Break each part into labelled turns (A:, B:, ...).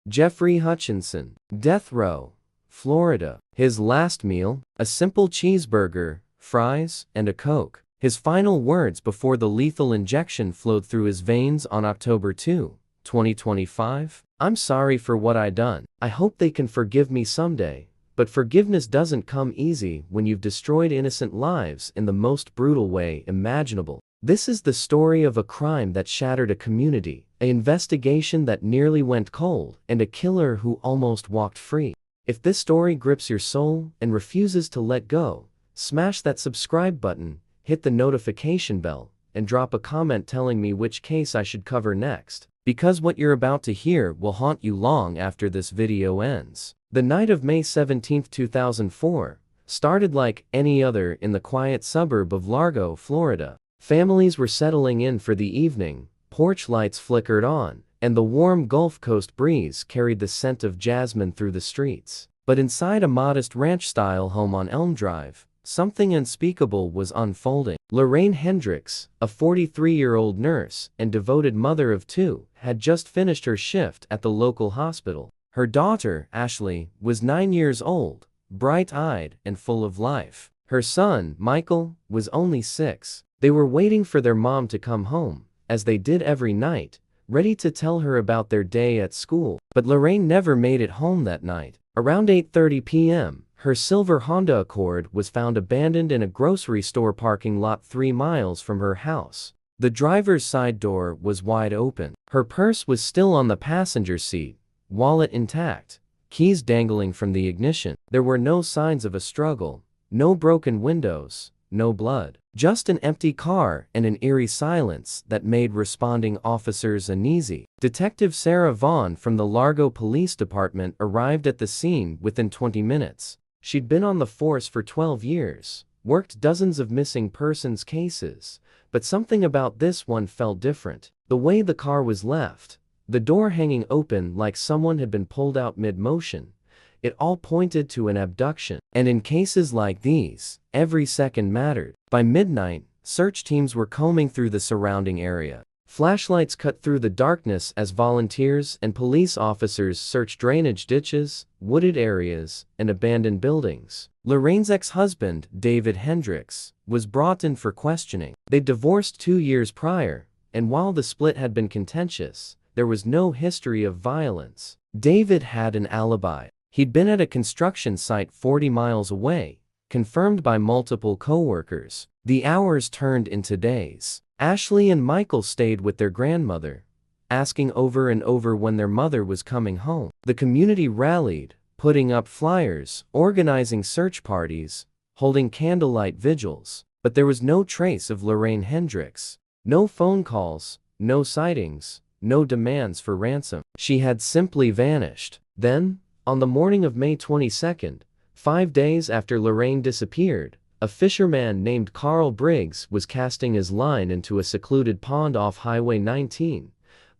A: Jeffrey Hutchinson, Death Row, Florida. His last meal, a simple cheeseburger, fries, and a Coke. His final words before the lethal injection flowed through his veins on October 2, 2025. "I'm sorry for what I done. I hope they can forgive me someday. But forgiveness doesn't come easy when you've destroyed innocent lives in the most brutal way imaginable." This is the story of a crime that shattered a community, an investigation that nearly went cold, and a killer who almost walked free. If this story grips your soul and refuses to let go, smash that subscribe button, hit the notification bell, and drop a comment telling me which case I should cover next, because what you're about to hear will haunt you long after this video ends. The night of May 17, 2004, started like any other in the quiet suburb of Largo, Florida. Families were settling in for the evening, porch lights flickered on, and the warm Gulf Coast breeze carried the scent of jasmine through the streets. But inside a modest ranch-style home on Elm Drive, something unspeakable was unfolding. Lorraine Hendricks, a 43-year-old nurse and devoted mother of two, had just finished her shift at the local hospital. Her daughter, Ashley, was 9 years old, bright-eyed and full of life. Her son, Michael, was only 6. They were waiting for their mom to come home, as they did every night, ready to tell her about their day at school. But Lorraine never made it home that night. Around 8:30 p.m., her silver Honda Accord was found abandoned in a grocery store parking lot 3 miles from her house. The driver's side door was wide open. Her purse was still on the passenger seat, wallet intact, keys dangling from the ignition. There were no signs of a struggle, no broken windows, no blood. Just an empty car and an eerie silence that made responding officers uneasy. Detective Sarah Vaughn from the Largo Police Department arrived at the scene within 20 minutes. She'd been on the force for 12 years, worked dozens of missing persons cases, but something about this one felt different. The way the car was left, the door hanging open like someone had been pulled out mid-motion, it all pointed to an abduction. And in cases like these, every second mattered. By midnight, search teams were combing through the surrounding area. Flashlights cut through the darkness as volunteers and police officers searched drainage ditches, wooded areas, and abandoned buildings. Lorraine's ex-husband, David Hendricks, was brought in for questioning. They'd divorced 2 years prior, and while the split had been contentious, there was no history of violence. David had an alibi. He'd been at a construction site 40 miles away, confirmed by multiple co-workers. The hours turned into days. Ashley and Michael stayed with their grandmother, asking over and over when their mother was coming home. The community rallied, putting up flyers, organizing search parties, holding candlelight vigils. But there was no trace of Lorraine Hendricks. No phone calls, no sightings, no demands for ransom. She had simply vanished. Then, on the morning of May 22nd, 5 days after Lorraine disappeared, a fisherman named Carl Briggs was casting his line into a secluded pond off Highway 19,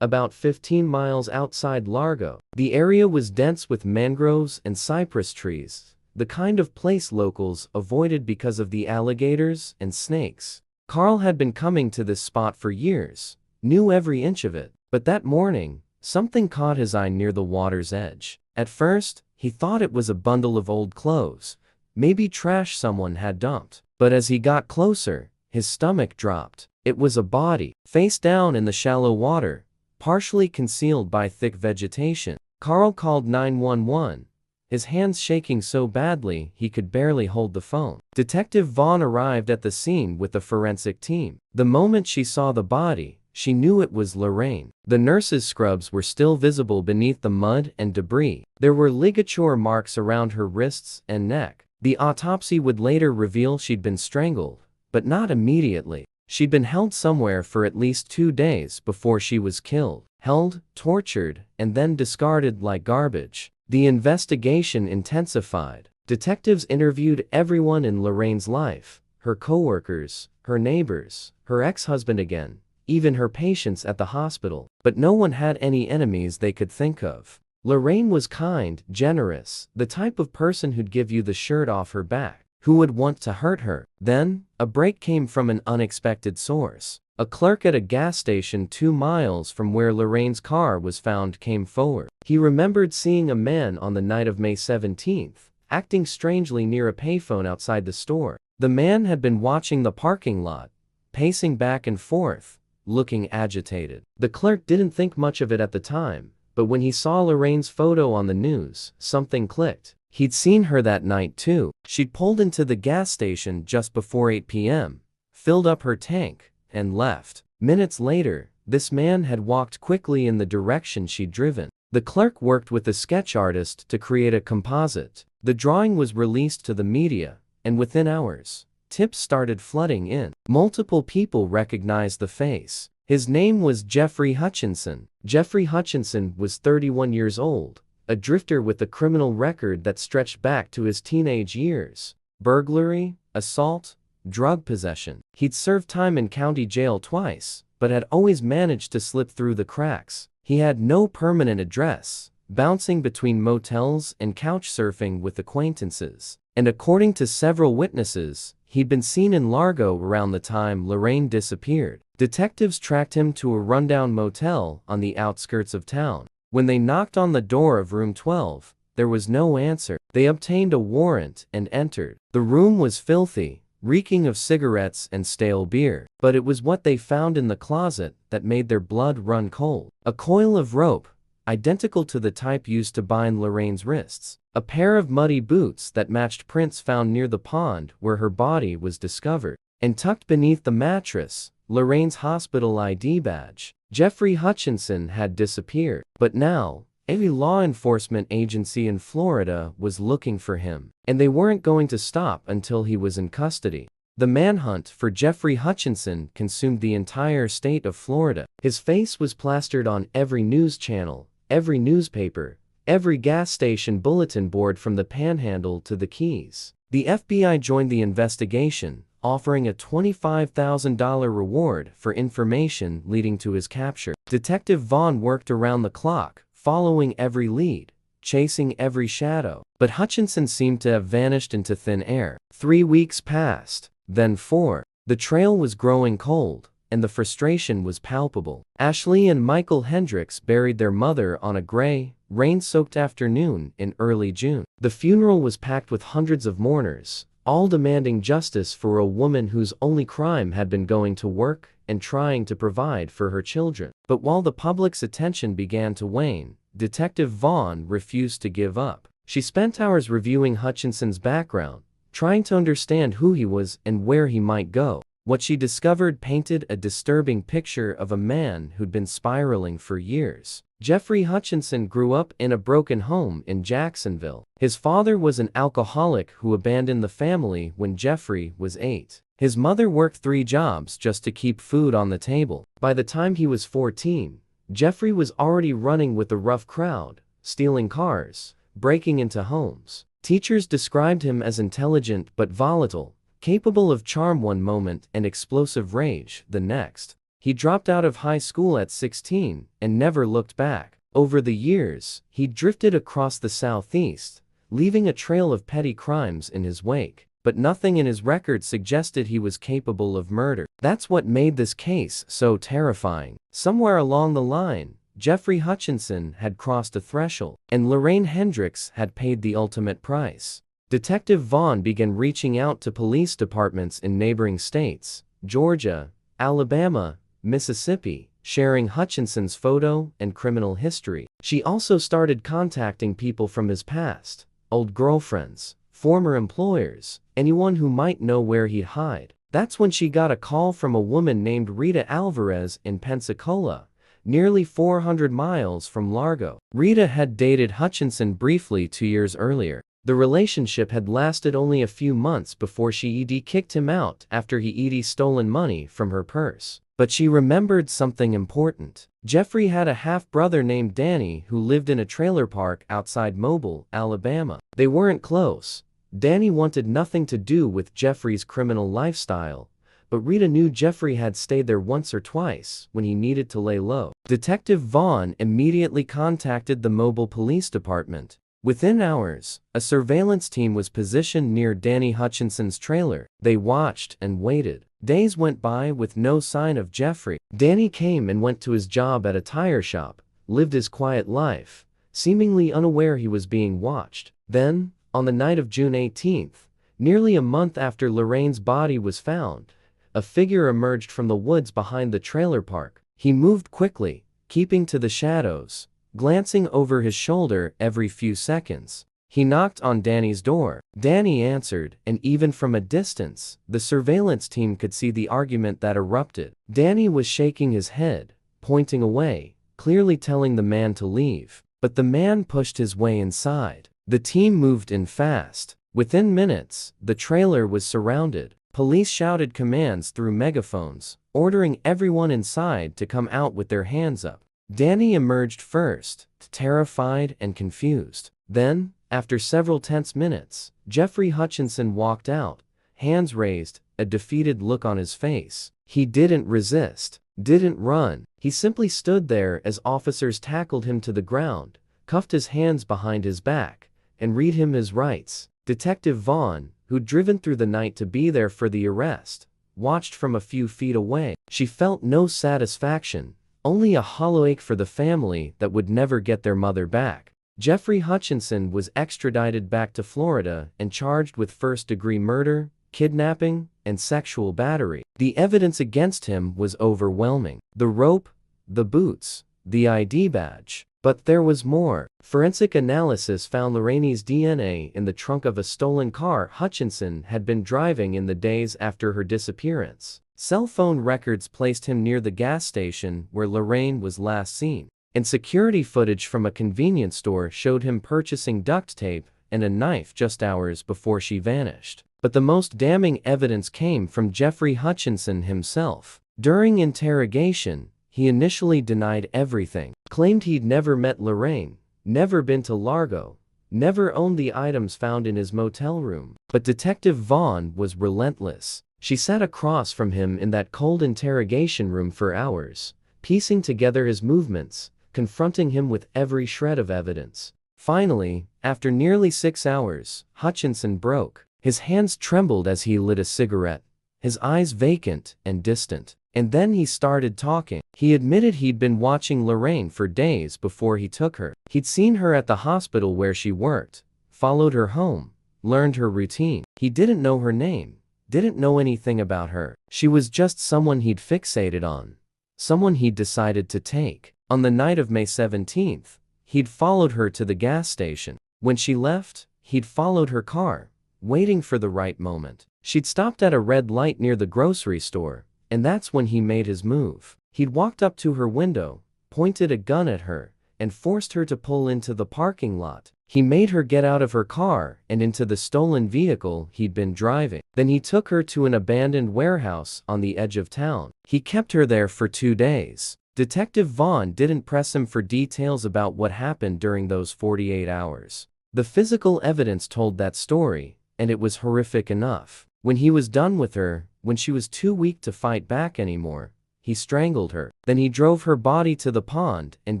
A: about 15 miles outside Largo. The area was dense with mangroves and cypress trees, the kind of place locals avoided because of the alligators and snakes. Carl had been coming to this spot for years, knew every inch of it, but that morning, something caught his eye near the water's edge. At first, he thought it was a bundle of old clothes, maybe trash someone had dumped. But as he got closer, his stomach dropped. It was a body, face down in the shallow water, partially concealed by thick vegetation. Carl called 911, his hands shaking so badly he could barely hold the phone. Detective Vaughn arrived at the scene with the forensic team. The moment she saw the body, she knew it was Lorraine. The nurse's scrubs were still visible beneath the mud and debris. There were ligature marks around her wrists and neck. The autopsy would later reveal she'd been strangled, but not immediately. She'd been held somewhere for at least 2 days before she was killed. Held, tortured, and then discarded like garbage. The investigation intensified. Detectives interviewed everyone in Lorraine's life, her coworkers, her neighbors, her ex-husband again, even her patients at the hospital. But no one had any enemies they could think of. Lorraine was kind, generous, the type of person who'd give you the shirt off her back. Who would want to hurt her? Then, a break came from an unexpected source. A clerk at a gas station 2 miles from where Lorraine's car was found came forward. He remembered seeing a man on the night of May 17th, acting strangely near a payphone outside the store. The man had been watching the parking lot, pacing back and forth, looking agitated. The clerk didn't think much of it at the time, but when he saw Lorraine's photo on the news, something clicked. He'd seen her that night too. She'd pulled into the gas station just before 8 p.m., filled up her tank, and left. Minutes later, this man had walked quickly in the direction she'd driven. The clerk worked with a sketch artist to create a composite. The drawing was released to the media, and within hours, tips started flooding in. Multiple people recognized the face. His name was Jeffrey Hutchinson. Jeffrey Hutchinson was 31 years old, a drifter with a criminal record that stretched back to his teenage years. Burglary, assault, drug possession. He'd served time in county jail twice, but had always managed to slip through the cracks. He had no permanent address, bouncing between motels and couch surfing with acquaintances. And according to several witnesses, he'd been seen in Largo around the time Lorraine disappeared. Detectives tracked him to a rundown motel on the outskirts of town. When they knocked on the door of room 12, there was no answer. They obtained a warrant and entered. The room was filthy, reeking of cigarettes and stale beer. But it was what they found in the closet that made their blood run cold. A coil of rope, identical to the type used to bind Lorraine's wrists. A pair of muddy boots that matched prints found near the pond where her body was discovered. And tucked beneath the mattress, Lorraine's hospital ID badge. Jeffrey Hutchinson had disappeared, but now, every law enforcement agency in Florida was looking for him, and they weren't going to stop until he was in custody. The manhunt for Jeffrey Hutchinson consumed the entire state of Florida. His face was plastered on every news channel, every newspaper, every gas station bulletin board from the Panhandle to the Keys. The FBI joined the investigation, offering a $25,000 reward for information leading to his capture. Detective Vaughn worked around the clock, following every lead, chasing every shadow. But Hutchinson seemed to have vanished into thin air. 3 weeks passed, then 4. The trail was growing cold, and the frustration was palpable. Ashley and Michael Hendricks buried their mother on a gray, rain-soaked afternoon in early June. The funeral was packed with hundreds of mourners, all demanding justice for a woman whose only crime had been going to work and trying to provide for her children. But while the public's attention began to wane, Detective Vaughn refused to give up. She spent hours reviewing Hutchinson's background, trying to understand who he was and where he might go. What she discovered painted a disturbing picture of a man who'd been spiraling for years. Jeffrey Hutchinson grew up in a broken home in Jacksonville. His father was an alcoholic who abandoned the family when Jeffrey was 8. His mother worked 3 jobs just to keep food on the table. By the time he was 14, Jeffrey was already running with a rough crowd, stealing cars, breaking into homes. Teachers described him as intelligent but volatile, capable of charm one moment and explosive rage the next. He dropped out of high school at 16 and never looked back. Over the years, he drifted across the Southeast, leaving a trail of petty crimes in his wake. But nothing in his record suggested he was capable of murder. That's what made this case so terrifying. Somewhere along the line, Jeffrey Hutchinson had crossed a threshold, and Lorraine Hendricks had paid the ultimate price. Detective Vaughn began reaching out to police departments in neighboring states, Georgia, Alabama, Mississippi, sharing Hutchinson's photo and criminal history. She also started contacting people from his past, old girlfriends, former employers, anyone who might know where he'd hide. That's when she got a call from a woman named Rita Alvarez in Pensacola, nearly 400 miles from Largo. Rita had dated Hutchinson briefly 2 years earlier. The relationship had lasted only a few months before she kicked him out after he stolen money from her purse. But she remembered something important. Jeffrey had a half-brother named Danny who lived in a trailer park outside Mobile, Alabama. They weren't close. Danny wanted nothing to do with Jeffrey's criminal lifestyle, but Rita knew Jeffrey had stayed there once or twice when he needed to lay low. Detective Vaughn immediately contacted the Mobile Police Department, Within hours, a surveillance team was positioned near Danny Hutchinson's trailer. They watched and waited. Days went by with no sign of Jeffrey. Danny came and went to his job at a tire shop, lived his quiet life, seemingly unaware he was being watched. Then, on the night of June 18th, nearly a month after Lorraine's body was found, a figure emerged from the woods behind the trailer park. He moved quickly, keeping to the shadows, glancing over his shoulder every few seconds. He knocked on Danny's door. Danny answered, and even from a distance, the surveillance team could see the argument that erupted. Danny was shaking his head, pointing away, clearly telling the man to leave. But the man pushed his way inside. The team moved in fast. Within minutes, the trailer was surrounded. Police shouted commands through megaphones, ordering everyone inside to come out with their hands up. Danny emerged first, terrified and confused. Then, after several tense minutes, Jeffrey Hutchinson walked out, hands raised, a defeated look on his face. He didn't resist, didn't run. He simply stood there as officers tackled him to the ground, cuffed his hands behind his back, and read him his rights. Detective Vaughn, who'd driven through the night to be there for the arrest, watched from a few feet away. She felt no satisfaction, only a hollow ache for the family that would never get their mother back. Jeffrey Hutchinson was extradited back to Florida and charged with first-degree murder, kidnapping, and sexual battery. The evidence against him was overwhelming. The rope, the boots, the ID badge. But there was more. Forensic analysis found Lorraine's DNA in the trunk of a stolen car Hutchinson had been driving in the days after her disappearance. Cell phone records placed him near the gas station where Lorraine was last seen, and security footage from a convenience store showed him purchasing duct tape and a knife just hours before she vanished. But the most damning evidence came from Jeffrey Hutchinson himself. During interrogation, he initially denied everything, claimed he'd never met Lorraine, never been to Largo, never owned the items found in his motel room. But Detective Vaughn was relentless. She sat across from him in that cold interrogation room for hours, piecing together his movements, confronting him with every shred of evidence. Finally, after nearly 6 hours, Hutchinson broke. His hands trembled as he lit a cigarette, his eyes vacant and distant. And then he started talking. He admitted he'd been watching Lorraine for days before he took her. He'd seen her at the hospital where she worked, followed her home, learned her routine. He didn't know her name, didn't know anything about her. She was just someone he'd fixated on, someone he'd decided to take. On the night of May 17th, he'd followed her to the gas station. When she left, he'd followed her car, waiting for the right moment. She'd stopped at a red light near the grocery store, and that's when he made his move. He'd walked up to her window, pointed a gun at her, and forced her to pull into the parking lot. He made her get out of her car and into the stolen vehicle he'd been driving. Then he took her to an abandoned warehouse on the edge of town. He kept her there for 2 days. Detective Vaughn didn't press him for details about what happened during those 48 hours. The physical evidence told that story, and it was horrific enough. When he was done with her, when she was too weak to fight back anymore, he strangled her. Then he drove her body to the pond and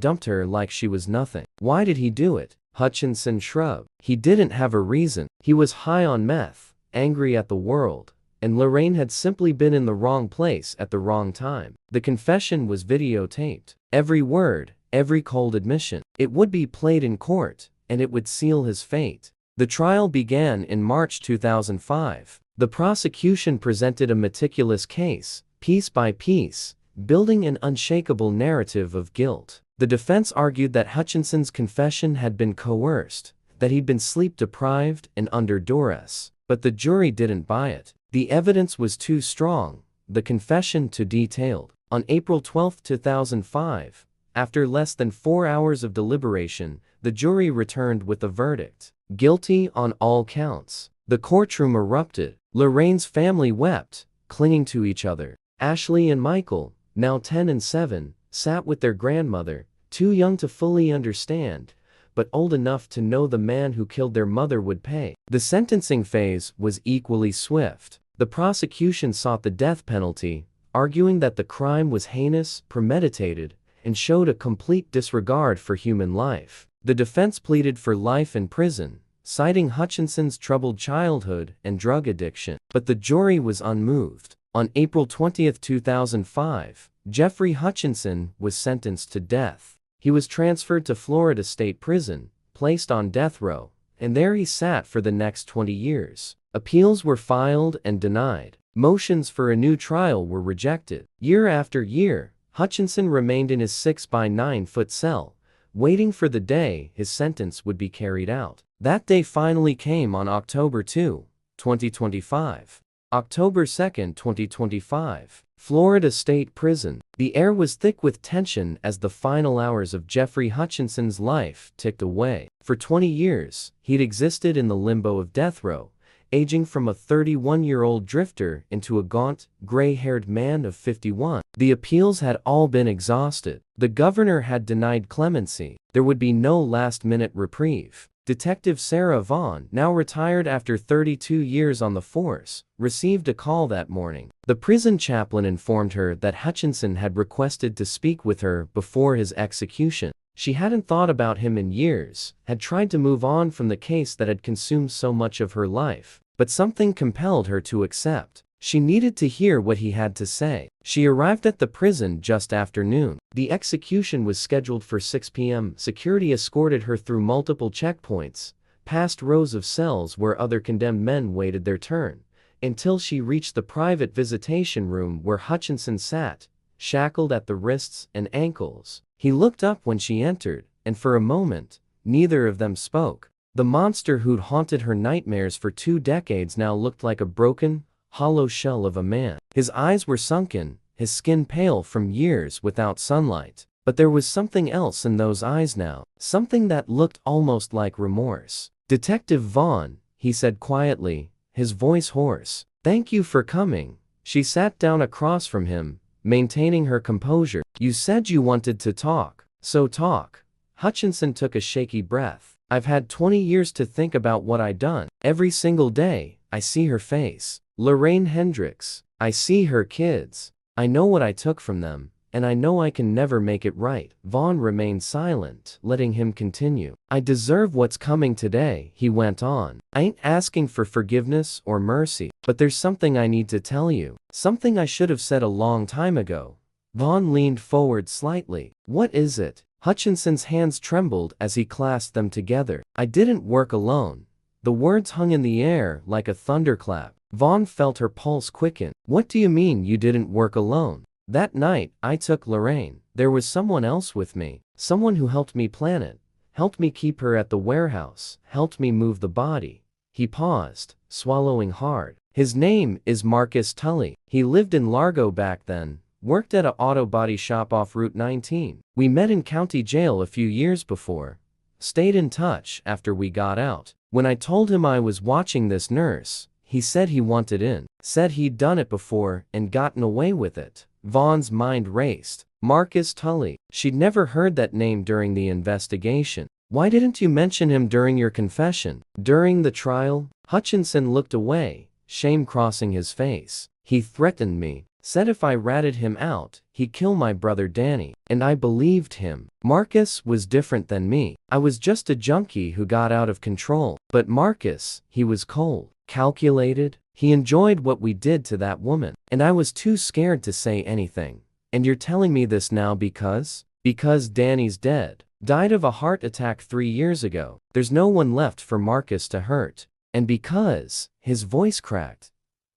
A: dumped her like she was nothing. Why did he do it? Hutchinson shrugged. He didn't have a reason. He was high on meth, angry at the world, and Lorraine had simply been in the wrong place at the wrong time. The confession was videotaped. Every word, every cold admission. It would be played in court, and it would seal his fate. The trial began in March 2005. The prosecution presented a meticulous case, piece by piece, building an unshakable narrative of guilt. The defense argued that Hutchinson's confession had been coerced, that he'd been sleep-deprived and under duress. But the jury didn't buy it. The evidence was too strong, the confession too detailed. On April 12, 2005, after less than 4 hours of deliberation, the jury returned with a verdict: guilty on all counts. The courtroom erupted. Lorraine's family wept, clinging to each other. Ashley and Michael, now 10 and 7, sat with their grandmother, too young to fully understand, but old enough to know the man who killed their mother would pay. The sentencing phase was equally swift. The prosecution sought the death penalty, arguing that the crime was heinous, premeditated, and showed a complete disregard for human life. The defense pleaded for life in prison, citing Hutchinson's troubled childhood and drug addiction. But the jury was unmoved. On April 20, 2005, Jeffrey Hutchinson was sentenced to death. He was transferred to Florida State Prison, placed on death row, and there he sat for the next 20 years. Appeals were filed and denied. Motions for a new trial were rejected. Year after year, Hutchinson remained in his 6 by 9 foot cell, waiting for the day his sentence would be carried out. That day finally came on October 2, 2025. October 2, 2025. Florida State Prison. The air was thick with tension as the final hours of Jeffrey Hutchinson's life ticked away. For 20 years, he'd existed in the limbo of death row, aging from a 31-year-old drifter into a gaunt, gray-haired man of 51. The appeals had all been exhausted. The governor had denied clemency. There would be no last-minute reprieve. Detective Sarah Vaughn, now retired after 32 years on the force, received a call that morning. The prison chaplain informed her that Hutchinson had requested to speak with her before his execution. She hadn't thought about him in years, had tried to move on from the case that had consumed so much of her life, but something compelled her to accept. She needed to hear what he had to say. She arrived at the prison just after noon. The execution was scheduled for 6 p.m. Security escorted her through multiple checkpoints, past rows of cells where other condemned men waited their turn, until she reached the private visitation room where Hutchinson sat, shackled at the wrists and ankles. He looked up when she entered, and for a moment, neither of them spoke. The monster who'd haunted her nightmares for 2 decades now looked like a broken, hollow shell of a man. His eyes were sunken, his skin pale from years without sunlight. But there was something else in those eyes now, something that looked almost like remorse. "Detective Vaughn," he said quietly, his voice hoarse. "Thank you for coming." She sat down across from him, maintaining her composure. "You said you wanted to talk, so talk." Hutchinson took a shaky breath. "I've had 20 years to think about what I'd done. Every single day, I see her face. Lorraine Hendricks. I see her kids. I know what I took from them, and I know I can never make it right." Vaughn remained silent, letting him continue. "I deserve what's coming today," he went on. "I ain't asking for forgiveness or mercy, but there's something I need to tell you. Something I should have said a long time ago." Vaughn leaned forward slightly. "What is it?" Hutchinson's hands trembled as he clasped them together. "I didn't work alone." The words hung in the air like a thunderclap. Vaughn felt her pulse quicken. "What do you mean you didn't work alone?" "That night, I took Lorraine. There was someone else with me. Someone who helped me plan it. Helped me keep her at the warehouse. Helped me move the body." He paused, swallowing hard. "His name is Marcus Tully. He lived in Largo back then. Worked at a auto body shop off Route 19. We met in county jail a few years before. Stayed in touch after we got out. When I told him I was watching this nurse, he said he wanted in. Said he'd done it before and gotten away with it." Vaughn's mind raced. Marcus Tully. She'd never heard that name during the investigation. "Why didn't you mention him during your confession?" "During the trial?" Hutchinson looked away, shame crossing his face. "He threatened me. Said if I ratted him out, he'd kill my brother Danny. And I believed him. Marcus was different than me. I was just a junkie who got out of control. But Marcus, he was cold, calculated. He enjoyed what we did to that woman. And I was too scared to say anything. And you're telling me this now because?" "Because Danny's dead. Died of a heart attack 3 years ago. There's no one left for Marcus to hurt. And because," his voice cracked,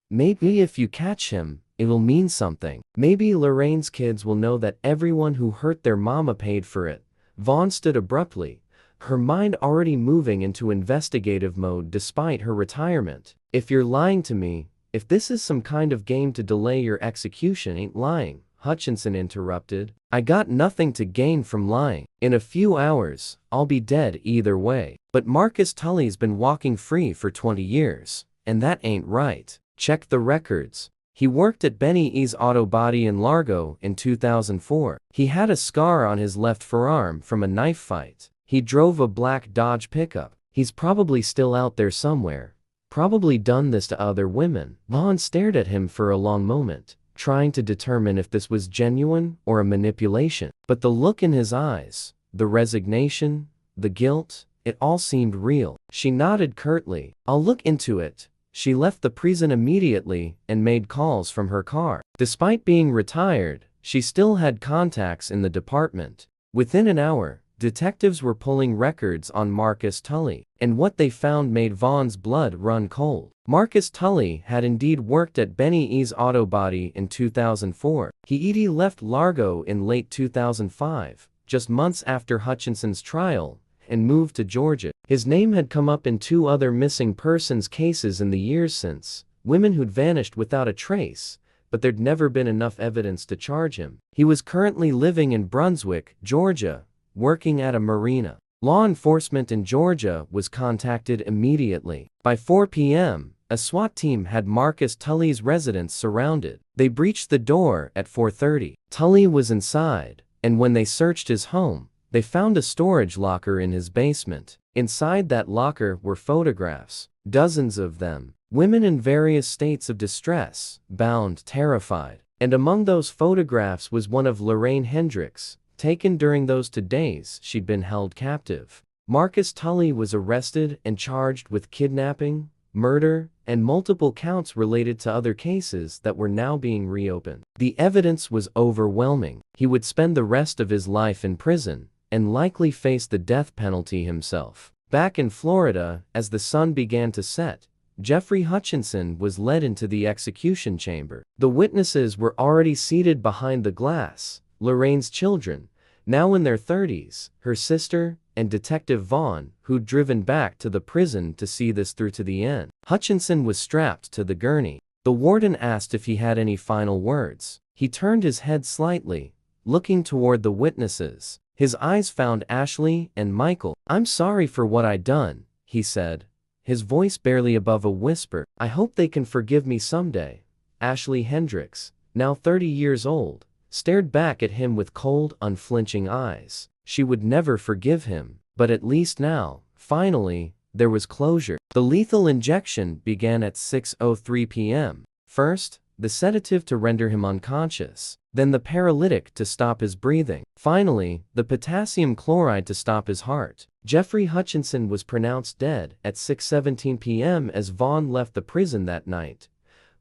A: "maybe if you catch him, it'll mean something. Maybe Lorraine's kids will know that everyone who hurt their mama paid for it." Vaughn stood abruptly, her mind already moving into investigative mode despite her retirement. "If you're lying to me, if this is some kind of game to delay your execution, ain't lying," Hutchinson interrupted. "I got nothing to gain from lying. In a few hours, I'll be dead either way. But Marcus Tully's been walking free for 20 years, and that ain't right. Check the records. He worked at Benny E's Auto Body in Largo in 2004. He had a scar on his left forearm from a knife fight. He drove a black Dodge pickup. He's probably still out there somewhere. Probably done this to other women." Vaughn stared at him for a long moment, trying to determine if this was genuine or a manipulation. But the look in his eyes, the resignation, the guilt, it all seemed real. She nodded curtly. "I'll look into it." She left the prison immediately and made calls from her car. Despite being retired, she still had contacts in the department. Within an hour, detectives were pulling records on Marcus Tully, and what they found made Vaughn's blood run cold. Marcus Tully had indeed worked at Benny E's Auto Body in 2004. He left Largo in late 2005, just months after Hutchinson's trial, and moved to Georgia. His name had come up in 2 other missing persons cases in the years since, women who'd vanished without a trace, but there'd never been enough evidence to charge him. He was currently living in Brunswick, Georgia, working at a marina. Law enforcement in Georgia was contacted immediately. By 4 p.m., a SWAT team had Marcus Tully's residence surrounded. They breached the door at 4:30. Tully was inside, and when they searched his home, they found a storage locker in his basement. Inside that locker were photographs, dozens of them, women in various states of distress, bound, terrified. And among those photographs was one of Lorraine Hendricks, taken during those 2 days she'd been held captive. Marcus Tully was arrested and charged with kidnapping, murder, and multiple counts related to other cases that were now being reopened. The evidence was overwhelming. He would spend the rest of his life in prison, and likely face the death penalty himself. Back in Florida, as the sun began to set, Jeffrey Hutchinson was led into the execution chamber. The witnesses were already seated behind the glass: Lorraine's children, now in their 30s, her sister, and Detective Vaughn, who'd driven back to the prison to see this through to the end. Hutchinson was strapped to the gurney. The warden asked if he had any final words. He turned his head slightly, looking toward the witnesses. His eyes found Ashley and Michael. "I'm sorry for what I done," he said, his voice barely above a whisper. "I hope they can forgive me someday." Ashley Hendricks, now 30 years old, stared back at him with cold, unflinching eyes. She would never forgive him, but at least now, finally, there was closure. The lethal injection began at 6:03 p.m. First, the sedative to render him unconscious, then the paralytic to stop his breathing, finally, the potassium chloride to stop his heart. Jeffrey Hutchinson was pronounced dead at 6:17 p.m. as Vaughn left the prison that night.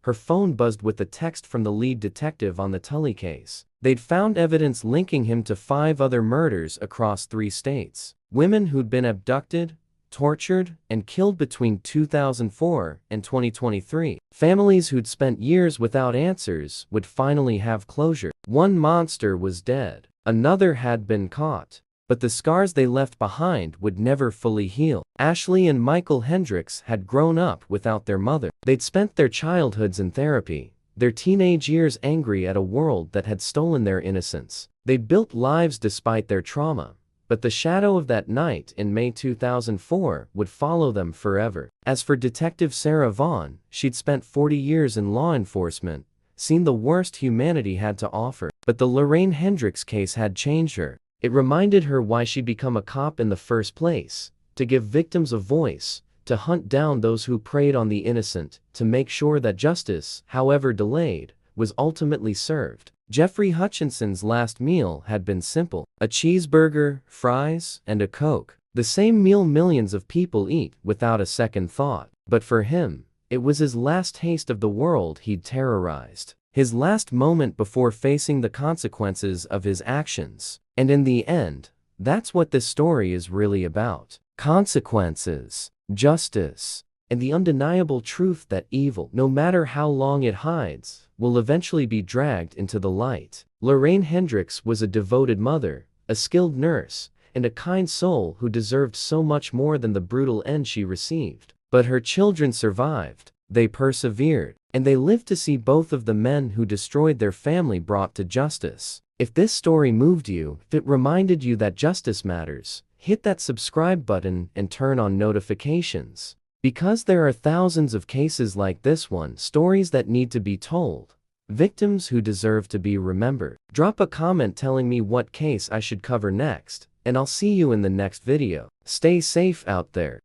A: Her phone buzzed with a text from the lead detective on the Tully case. They'd found evidence linking him to 5 other murders across 3 states. Women who'd been abducted, tortured, and killed between 2004 and 2023. Families who'd spent years without answers would finally have closure. One monster was dead. Another had been caught. But the scars they left behind would never fully heal. Ashley and Michael Hendricks had grown up without their mother. They'd spent their childhoods in therapy, their teenage years angry at a world that had stolen their innocence. They'd built lives despite their trauma, but the shadow of that night in May 2004 would follow them forever. As for Detective Sarah Vaughn, she'd spent 40 years in law enforcement, seen the worst humanity had to offer. But the Lorraine Hendricks case had changed her. It reminded her why she'd become a cop in the first place: to give victims a voice, to hunt down those who preyed on the innocent, to make sure that justice, however delayed, was ultimately served. Jeffrey Hutchinson's last meal had been simple: a cheeseburger, fries, and a Coke. The same meal millions of people eat without a second thought. But for him, it was his last taste of the world he'd terrorized. His last moment before facing the consequences of his actions. And in the end, that's what this story is really about. Consequences, justice, and the undeniable truth that evil, no matter how long it hides, will eventually be dragged into the light. Lorraine Hendricks was a devoted mother, a skilled nurse, and a kind soul who deserved so much more than the brutal end she received. But her children survived, they persevered, and they lived to see both of the men who destroyed their family brought to justice. If this story moved you, if it reminded you that justice matters, hit that subscribe button and turn on notifications. Because there are thousands of cases like this one, stories that need to be told, victims who deserve to be remembered. Drop a comment telling me what case I should cover next, and I'll see you in the next video. Stay safe out there.